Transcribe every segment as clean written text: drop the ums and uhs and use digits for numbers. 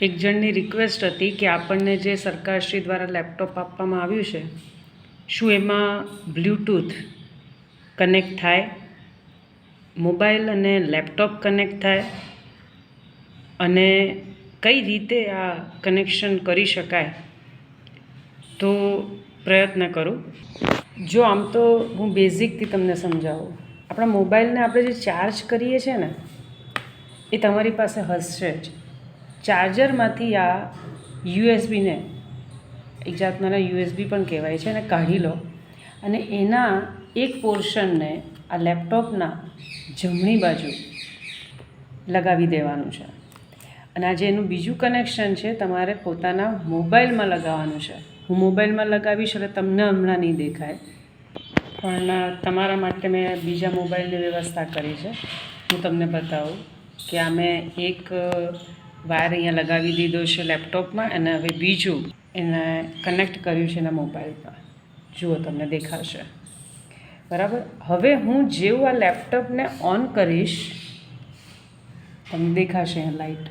એક જણની રિક્વેસ્ટ હતી કે આપણને જે સરકારશ્રી દ્વારા લેપટોપ આપવામાં આવ્યું છે, શું એમાં બ્લૂટૂથ કનેક્ટ થાય, મોબાઈલ અને લેપટોપ કનેક્ટ થાય, અને કઈ રીતે આ કનેક્શન કરી શકાય. તો પ્રયત્ન કરું. જો આમ તો હું બેઝિકથી તમને સમજાવું. આપણા મોબાઈલને આપણે જે ચાર્જ કરીએ છીએ ને, એ તમારી પાસે હશે જ. ચાર્જરમાંથી આ યુએસબીને, એક જાતના યુએસબી પણ કહેવાય છે, એને કાઢી લો અને એના એક પોર્શનને આ લેપટોપના જમણી બાજુ લગાવી દેવાનું છે. અને આ જે એનું બીજું કનેક્શન છે, તમારે પોતાના મોબાઈલમાં લગાવવાનું છે. હું મોબાઈલમાં લગાવીશ એટલે તમને હમણાં નહીં દેખાય, પણ તમારા માટે મેં બીજા મોબાઈલની વ્યવસ્થા કરી છે. હું તમને બતાવું કે આ મેં એક વાયર અહીંયા લગાવી દીધો છે લેપટોપમાં, અને હવે બીજું એને કનેક્ટ કર્યું છે એના મોબાઈલમાં. જુઓ, તમને દેખાશે. બરાબર. હવે હું જેવું આ લેપટોપને ઓન કરીશ, તમને દેખાશે અહીંયા લાઇટ,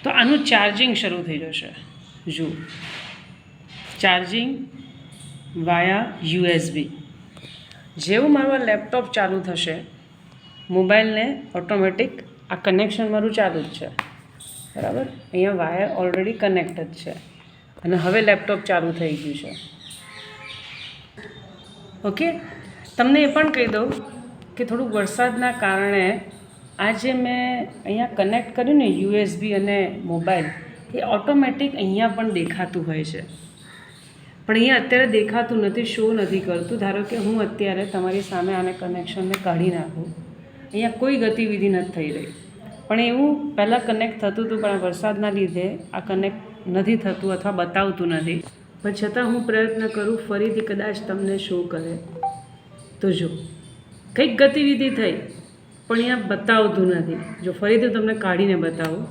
તો આનું ચાર્જિંગ શરૂ થઈ જશે. જુઓ, ચાર્જિંગ વાયા યુએસબી. જેવું મારું આ લેપટોપ ચાલુ થશે, મોબાઈલને ઓટોમેટિક આ કનેક્શન મારું ચાલુ જ છે. બરાબર. અહીંયા વાયર ઓલરેડી કનેક્ટ જ છે અને હવે લેપટોપ ચાલુ થઈ ગયું છે. ઓકે. તમને એ પણ કહી દઉં કે થોડુંક વરસાદના કારણે આ જે મેં અહીંયા કનેક્ટ કર્યું ને યુએસબી અને મોબાઈલ, એ ઓટોમેટિક અહીંયા પણ દેખાતું હોય છે, પણ અહીંયા અત્યારે દેખાતું નથી, શો નથી કરતું. ધારો કે હું અત્યારે તમારી સામે આને કનેક્શનને કાઢી નાખું, અહીંયા કોઈ ગતિવિધિ નથી થઈ રહી, પણ એવું પહેલાં કનેક્ટ થતું હતું, પણ વરસાદના લીધે આ કનેક્ટ નથી થતું અથવા બતાવતું નથી. પણ છતાં હું પ્રયત્ન કરું, ફરીથી કદાચ તમને શો કરે તો જો કંઈક ગતિવિધિ થઈ, પણ અહીંયા બતાવતું નથી. જો ફરીથી તમને કાઢીને બતાવું,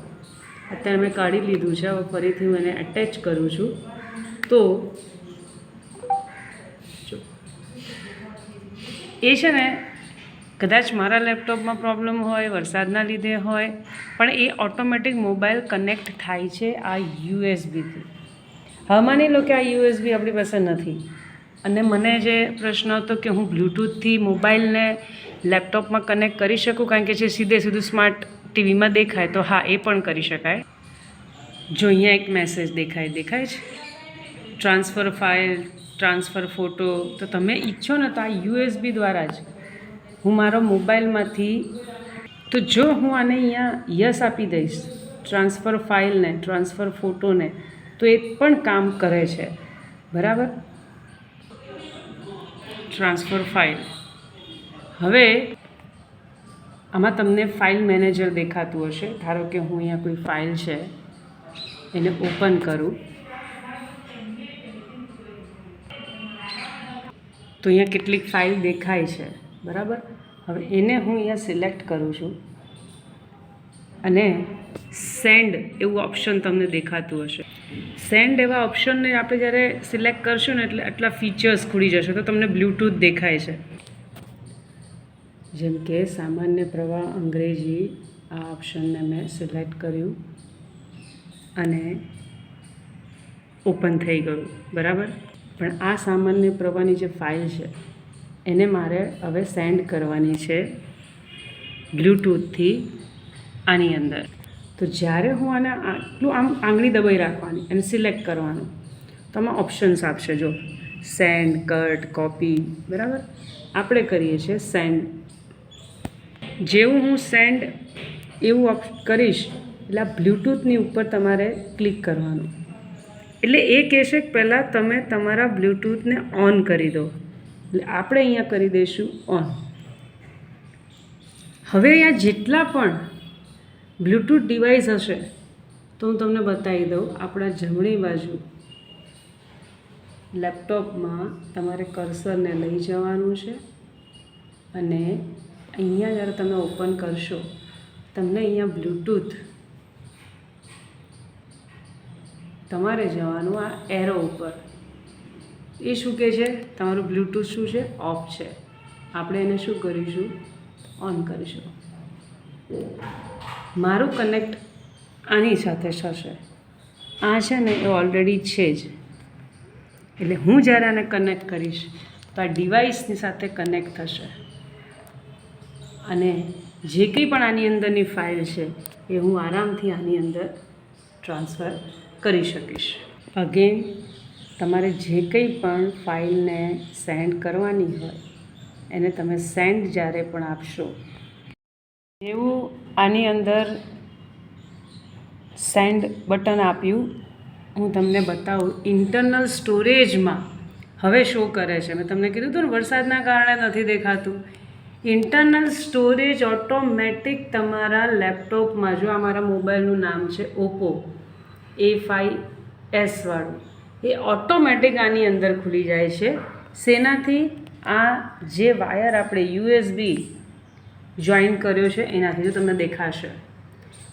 અત્યારે મેં કાઢી લીધું છે, હવે ફરીથી હું એને એટેચ કરું છું, તો જો એ છે ને, કદાચ મારા લેપટોપમાં પ્રોબ્લેમ હોય, વરસાદના લીધે હોય, પણ એ ઓટોમેટિક મોબાઈલ કનેક્ટ થાય છે આ યુએસબીથી. હવે માની લો કે આ યુએસબી આપણી પાસે નથી, અને મને જે પ્રશ્ન હતો કે હું બ્લૂટૂથથી મોબાઈલને લેપટોપમાં કનેક્ટ કરી શકું, કારણ કે જે સીધું સ્માર્ટ ટીવીમાં દેખાય, તો હા, એ પણ કરી શકાય. જો અહીંયા એક મેસેજ દેખાય છે, ટ્રાન્સફર ફાઇલ, ટ્રાન્સફર ફોટો. તો તમે ઈચ્છો ને તો આ યુએસબી દ્વારા જ હું મારો મોબાઈલમાંથી, તો જો હું આને અહીંયા યસ આપી દઈશ, ટ્રાન્સફર ફાઇલને, ટ્રાન્સફર ફોટોને, તો એ પણ કામ કરે છે. બરાબર. Transfer file. હવે આમાં તમને ફાઇલ મેનેજર દેખાતું હશે. ધારો કે હું અહીંયા કોઈ ફાઇલ છે એને ઓપન કરું, તો અહીંયા કેટલીક ફાઇલ દેખાય છે. બરાબર. હવે એને હું અહીંયા સિલેક્ટ કરું છું અને સેન્ડ એવું ઓપ્શન તમને દેખાતું હશે. સેન્ડ એવા ઓપ્શનને આપણે જ્યારે સિલેક્ટ કરશું ને, એટલે આટલા ફીચર્સ ખુલી જશે. તો તમને બ્લૂટૂથ દેખાય છે, જેમ કે સામાન્ય પ્રવાહ અંગ્રેજી. આ ઓપ્શનને મેં સિલેક્ટ કર્યું અને ઓપન થઈ ગયું. બરાબર. પણ આ સામાન્ય પ્રવાહની જે ફાઇલ છે, એને મારે હવે સેન્ડ કરવાની છે બ્લૂટૂથથી આની અંદર. તો જ્યારે હું આને આટલું આંગળી દબાઈ રાખવાની અને સિલેક્ટ કરવાનું, તો આમાં ઓપ્શન્સ આપશે. જો સેન્ડ, કટ, કોપી. બરાબર. આપણે કરીએ છીએ સેન્ડ. જેવું હું સેન્ડ એવું કરીશ, એટલે આ બ્લૂટૂથની ઉપર તમારે ક્લિક કરવાનું. એટલે એ કહેશે કે પહેલાં તમે તમારા બ્લૂટૂથને ઓન કરી દો. એટલે આપણે અહીંયા કરી દઈશું ઓન. હવે અહીંયા જેટલા પણ બ્લૂટૂથ ડિવાઇસ હશે, તો હું તમને બતાવી દઉં. આપણા જમણી બાજુ લેપટોપમાં તમારે કર્સરને લઈ જવાનું છે, અને અહીંયા જ્યારે તમે ઓપન કરશો, તમને અહીંયા બ્લૂટૂથ, તમારે જવાનું આ એરો ઉપર. એ શું કહે છે? તમારું બ્લૂટૂથ શું છે? ઓફ છે. આપણે એને શું કરીશું? ઓન કરીશું. મારું કનેક્ટ આની સાથે થશે. આ છે ને એ ઓલરેડી છે જ, એટલે હું જ્યારે આને કનેક્ટ કરીશ તો આ ડિવાઇસની સાથે કનેક્ટ થશે અને જે કંઈ પણ આની અંદરની ફાઇલ છે એ હું આરામથી આની અંદર ટ્રાન્સફર કરી શકીશ. અગેન તમારે જે કંઈ પણ ફાઇલને સેન્ડ કરવાની હોય એને તમે સેન્ડ જ્યારે પણ આપશો, જેવું આની અંદર સેન્ડ બટન આપ્યું, હું તમને બતાવું ઇન્ટરનલ સ્ટોરેજમાં હવે શો કરે છે. મેં તમને કીધું હતું ને વરસાદના કારણે નથી દેખાતું. ઇન્ટરનલ સ્ટોરેજ ઓટોમેટિક તમારા લેપટોપમાં, જો આ મારા મોબાઈલનું નામ છે ઓપ્પો A5s વાળું, એ ઓટોમેટિક આની અંદર ખુલી જાય છે. શેનાથી? આ જે વાયર આપણે USB જોઈન કર્યો છે એનાથી. જો તમને દેખાશે,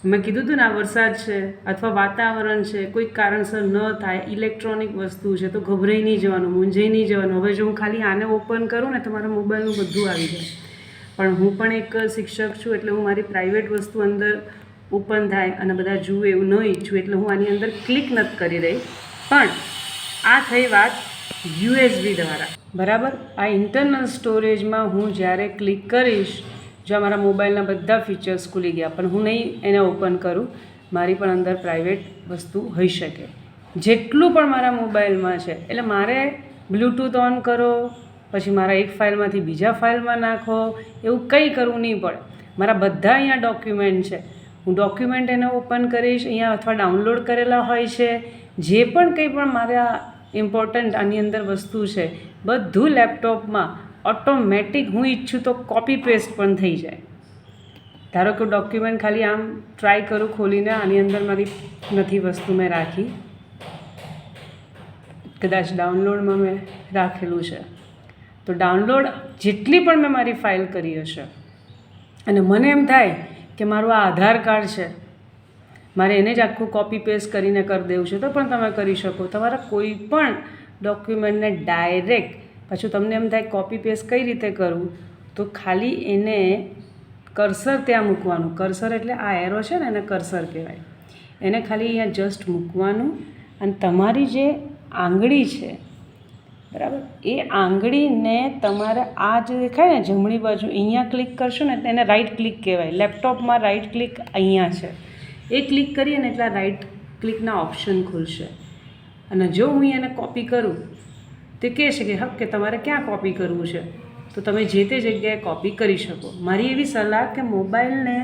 મેં કીધું હતું ને આ વરસાદ છે અથવા વાતાવરણ છે, કોઈ કારણસર ન થાય, ઇલેક્ટ્રોનિક વસ્તુ છે તો ગભરાઈ નહીં જવાનું, મૂંઝાઈ નહીં જવાનું. હવે જો હું ખાલી આને ઓપન કરું ને તો મારા મોબાઈલનું બધું આવી જાય. પણ હું પણ એક શિક્ષક છું, એટલે હું મારી પ્રાઇવેટ વસ્તુ અંદર ઓપન થાય અને બધા જુએ એવું ન ઈચ્છું, એટલે હું આની અંદર ક્લિક નથી કરી રહી. પણ આ થઈ વાત USB દ્વારા, બરાબર. આ ઇન્ટરનલ સ્ટોરેજમાં હું જ્યારે ક્લિક કરીશ, જો મારા મોબાઈલના બધા ફીચર્સ ખુલી ગયા, પણ હું નહીં એને ઓપન કરું, મારી પણ અંદર પ્રાઇવેટ વસ્તુ હોઈ શકે. જેટલું પણ મારા મોબાઈલમાં છે, એટલે મારે બ્લૂટૂથ ઓન કરો, પછી મારા એક ફાઇલમાંથી બીજા ફાઇલમાં નાખો, એવું કંઈ કરવું નહીં પડે. મારા બધા અહીંયા ડોક્યુમેન્ટ છે, હું ડોક્યુમેન્ટ એને ઓપન કરીશ, અહીંયા અથવા ડાઉનલોડ કરેલા હોય છે. જે પણ કંઈ પણ મારા ઇમ્પોર્ટન્ટ આની અંદર વસ્તુ છે, બધું લેપટોપમાં ઓટોમેટિક હું ઈચ્છું તો કોપી પેસ્ટ પણ થઈ જાય. ધારો કે ડોક્યુમેન્ટ ખાલી આમ ટ્રાય કરું ખોલીને, આની અંદર મારી નથી વસ્તુ મેં રાખી, કદાચ ડાઉનલોડમાં મેં રાખેલું છે, તો ડાઉનલોડ જેટલી પણ મેં મારી ફાઇલ કરી હશે અને મને એમ થાય કે મારું આ આધાર કાર્ડ છે, મારે એને જ આખું કોપી પેસ્ટ કરીને કરી દેવું છે, તો પણ તમે કરી શકો. તમારા કોઈ પણ ડોક્યુમેન્ટને ડાયરેક્ટ, પાછું તમને એમ થાય કોપી પેસ્ટ કઈ રીતે કરવું, તો ખાલી એને કર્સર ત્યાં મૂકવાનું. કર્સર એટલે આ એરો છે ને, એને કર્સર કહેવાય. એને ખાલી અહીંયા જસ્ટ મૂકવાનું અને તમારી જે આંગળી છે, બરાબર, એ આંગળીને તમારે આ જે દેખાય ને જમણી બાજુ, અહીંયા ક્લિક કરશો ને એને રાઈટ ક્લિક કહેવાય. લેપટોપમાં રાઈટ ક્લિક અહીંયા છે, એ ક્લિક કરીએ ને એટલે રાઈટ ક્લિકના ઓપ્શન ખુલશે. અને જો હું એને કોપી કરું, તે કહે છે કે હક કે તમારે ક્યાં કોપી કરવું છે, તો તમે જે તે જગ્યાએ કોપી કરી શકો. મારી એવી સલાહ કે મોબાઈલને,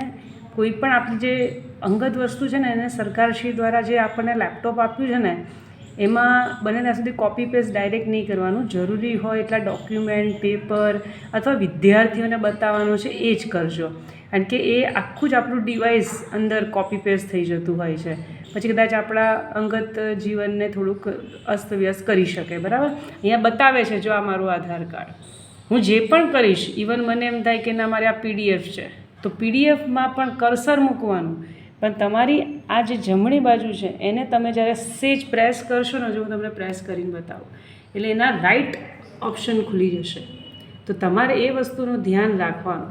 કોઈ પણ આપણી જે અંગત વસ્તુ છે ને, એને સરકારશ્રી દ્વારા જે આપણને લેપટોપ આપ્યું છે ને, એમાં બને ત્યાં સુધી કોપી પેસ્ટ ડાયરેક્ટ નહીં કરવાનું. જરૂરી હોય એટલા ડોક્યુમેન્ટ, પેપર અથવા વિદ્યાર્થીઓને બતાવવાનું છે એ જ કરજો, કારણ કે એ આખું જ આપણું ડિવાઇસ અંદર કોપી પેસ્ટ થઈ જતું હોય છે. પછી કદાચ આપણા અંગત જીવનને થોડુંક અસ્તવ્યસ્ત કરી શકે, બરાબર. અહીંયા બતાવે છે, જો આ મારું આધાર કાર્ડ, હું જે પણ કરીશ, ઇવન મને એમ થાય કે ના મારે આ PDF છે, તો PDFમાં પણ કર્સર મૂકવાનું. પણ તમારી આ જે જમણી બાજુ છે એને તમે જ્યારે સેજ પ્રેસ કરશો ને, જો હું તમને પ્રેસ કરીને બતાવું, એટલે એના રાઈટ ઓપ્શન ખુલી જશે. તો તમારે એ વસ્તુનું ધ્યાન રાખવાનું,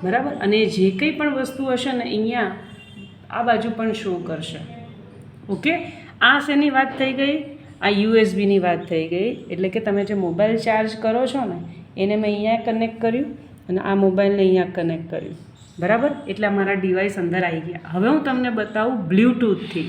બરાબર. અને જે કંઈ પણ વસ્તુ હશે ને, અહીંયા આ બાજુ પણ શો કરશે. ઓકે, આ શેની વાત થઈ ગઈ? આ USBની વાત થઈ ગઈ. એટલે કે તમે જે મોબાઈલ ચાર્જ કરો છો ને, એને મેં અહીંયા કનેક્ટ કર્યું અને આ મોબાઈલને અહીંયા કનેક્ટ કર્યું, બરાબર. એટલે મારા ડિવાઇસ અંદર આવી ગયા. હવે હું તમને બતાવું બ્લૂટૂથથી.